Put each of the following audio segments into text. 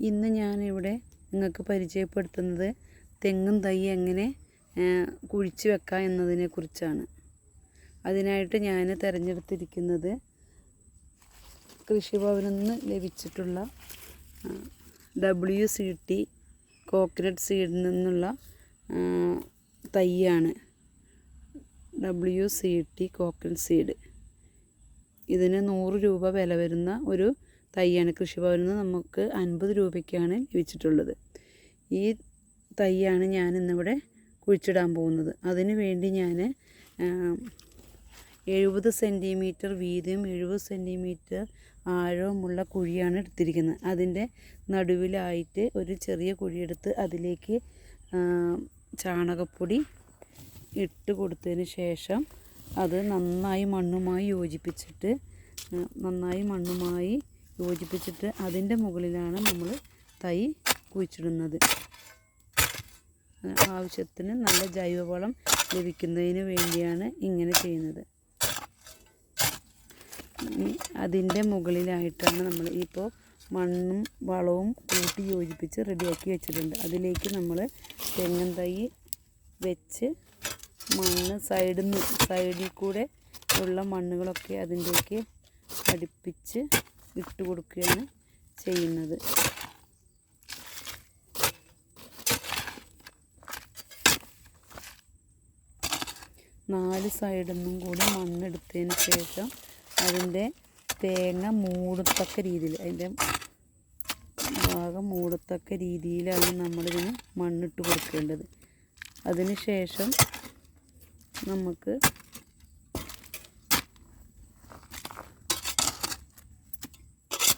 ഇന്ന് ഞാനിവിടെ നിങ്ങൾക്ക് പരിചയപ്പെടുത്തുന്നത് തെങ്ങും തൈ എങ്ങനെ കുഴിച്ച് വെക്കാം എന്നതിനെ കുറിച്ചാണ്. അതിനായിട്ട് ഞാൻ തിരഞ്ഞെടുത്തിരിക്കുന്നത് കൃഷിഭവനിൽ നിന്ന് ലഭിച്ചിട്ടുള്ള WCT കോക്കനട്ട് സീഡിൽ നിന്നുള്ള തൈയാണ്. WCT coconut seed. ഇതിന് 100 രൂപ വില വരുന്ന ഒരു തൈയാണ്. കൃഷിഭവനിൽ നിന്ന് നമുക്ക് 50 രൂപയ്ക്കാണ് ലഭിച്ചിട്ടുള്ളത്. ഈ തൈയാണ് ഞാൻ ഇന്നിവിടെ കുഴിച്ചിടാൻ പോകുന്നത്. അതിന് വേണ്ടി ഞാൻ 70 സെൻറ്റിമീറ്റർ വീതിയും 70 സെൻറ്റിമീറ്റർ ആഴവുമുള്ള കുഴിയാണ് എടുത്തിരിക്കുന്നത്. അതിൻ്റെ നടുവിലായിട്ട് ഒരു ചെറിയ കുഴിയെടുത്ത് അതിലേക്ക് ചാണകപ്പൊടി ഇട്ട് കൊടുത്തതിന് ശേഷം അത് നന്നായി മണ്ണുമായി യോജിപ്പിച്ചിട്ട് അതിൻ്റെ മുകളിലാണ് നമ്മൾ തൈ കുഴിച്ചിടുന്നത്. ആവശ്യത്തിന് നല്ല ജൈവവളം ലഭിക്കുന്നതിന് വേണ്ടിയാണ് ഇങ്ങനെ ചെയ്യുന്നത്. അതിൻ്റെ മുകളിലായിട്ടാണ് നമ്മൾ ഇപ്പോൾ മണ്ണും വളവും കൂട്ടി യോജിപ്പിച്ച് റെഡിയാക്കി വെച്ചിട്ടുണ്ട്. അതിലേക്ക് നമ്മൾ തെങ്ങിൻ തൈ വെച്ച് മണ്ണ് സൈഡിൽ കൂടെ ഉള്ള മണ്ണുകളൊക്കെ അതിലേക്ക് അടുപ്പിച്ച് ഇട്ട് കൊടുക്കുകയാണ് ചെയ്യുന്നത്. നാല് സൈഡിൽ നിന്നും കൂടി മണ്ണെടുത്തതിന് ശേഷം അതിൻ്റെ തേങ്ങ മൂടത്തക്ക രീതിയിൽ അതിൻ്റെ ഭാഗം മൂടത്തക്ക രീതിയിലാണ് നമ്മളിതിന് മണ്ണിട്ട് കൊടുക്കേണ്ടത്. അതിന് ശേഷം നമുക്ക്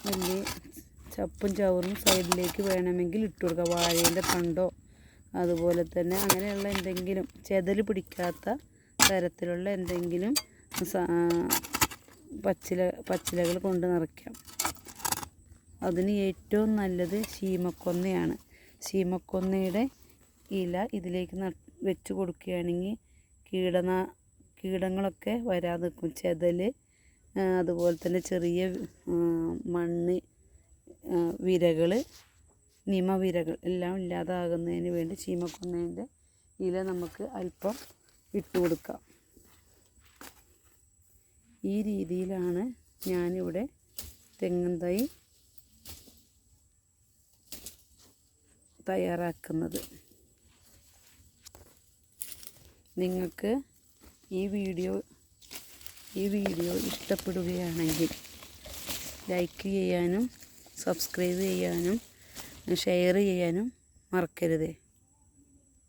വലിയ ചപ്പും ചവറും സൈഡിലേക്ക് വേണമെങ്കിൽ ഇട്ട് കൊടുക്കുക. വാഴേൻ്റെ തണ്ടോ അതുപോലെ തന്നെ അങ്ങനെയുള്ള എന്തെങ്കിലും ചെതൽ പിടിക്കാത്ത തരത്തിലുള്ള എന്തെങ്കിലും പച്ചിലകൾ കൊണ്ട് നിറയ്ക്കാം. അതിന് ഏറ്റവും നല്ലത് ശീമക്കൊന്നയാണ്. ശീമക്കൊന്നയുടെ ഇല ഇതിലേക്ക് വെച്ച് കൊടുക്കുകയാണെങ്കിൽ കീടങ്ങളൊക്കെ വരാതെ നിൽക്കും. ചെതൽ അതുപോലെ തന്നെ ചെറിയ മണ്ണ് വിരകൾ നിമവിരകൾ എല്ലാം ഇല്ലാതാകുന്നതിന് വേണ്ടി ശീമക്കൊന്നേൻ്റെ ഇല നമുക്ക് അല്പം ഇട്ട് കൊടുക്കാം. ഈ രീതിയിലാണ് ഞാനിവിടെ തെങ്ങിൻ തൈ തയ്യാറാക്കുന്നത്. നിങ്ങൾക്ക് ഈ വീഡിയോ ഇഷ്ടപ്പെടുകയാണെങ്കിൽ ലൈക്ക് ചെയ്യാനും സബ്സ്ക്രൈബ് ചെയ്യാനും ഷെയർ ചെയ്യാനും മറക്കരുത്.